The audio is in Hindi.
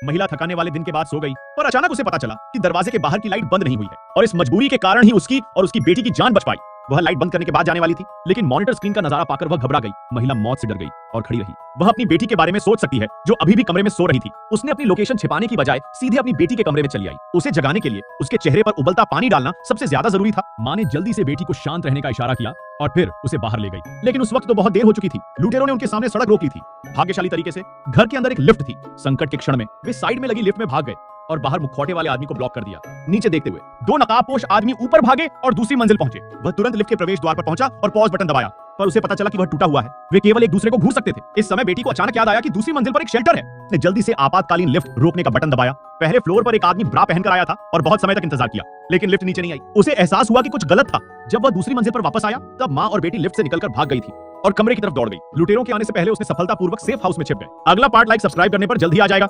महिला थकाने वाले दिन के बाद सो गई, पर अचानक उसे पता चला कि दरवाजे के बाहर की लाइट बंद नहीं हुई है और इस मजबूरी के कारण ही उसकी और उसकी बेटी की जान बच पाई। वह लाइट बंद करने के बाद जाने वाली थी, लेकिन मॉनिटर स्क्रीन का नजारा पाकर वह घबरा गई। महिला मौत से डर गई और खड़ी रही। वह अपनी बेटी के बारे में सोच सकती है जो अभी भी कमरे में सो रही थी। उसने अपनी लोकेशन छिपाने की बजाय सीधे अपनी बेटी के कमरे में चली आई। उसे जगाने के लिए उसके चेहरे पर उबलता पानी डालना सबसे ज्यादा जरूरी था। माँ ने जल्दी से बेटी को शांत रहने का इशारा किया और फिर उसे बाहर ले गई, लेकिन उस वक्त तो बहुत देर हो चुकी थी। लुटेरों ने उनके सामने सड़क रोक ली थी। भाग्यशाली तरीके से घर के अंदर एक लिफ्ट थी। संकट के क्षण में वे साइड में लगी लिफ्ट में भाग गए और बाहर मुखौटे वाले आदमी को ब्लॉक कर दिया। नीचे देखते हुए दो नकाबपोश आदमी ऊपर भागे और दूसरी मंजिल पहुंचे। वह तुरंत लिफ्ट के प्रवेश द्वार पर पहुंचा और पॉज बटन दबाया, पर उसे पता चला कि वह टूटा हुआ है। वे केवल एक दूसरे को घूर सकते थे। इस समय बेटी को अचानक याद आया कि दूसरी मंजिल पर एक शेल्टर है। उसने जल्दी से आपातकालीन लिफ्ट रोकने का बटन दबाया। पहले फ्लोर पर एक आदमी ब्रा पहनकर आया था और बहुत समय तक इंतजार किया, लेकिन लिफ्ट नीचे नहीं आई। उसे एहसास हुआ कि कुछ गलत था। जब वह दूसरी मंजिल पर वापस आया तब माँ और बेटी लिफ्ट से निकलकर भाग गई थी और कमरे की तरफ दौड़ गई। लुटेरों के आने से पहले उसने सफलतापूर्वक सेफ हाउस में छिप गए। अगला पार्ट लाइक सब्सक्राइब करने पर जल्द ही आ जाएगा।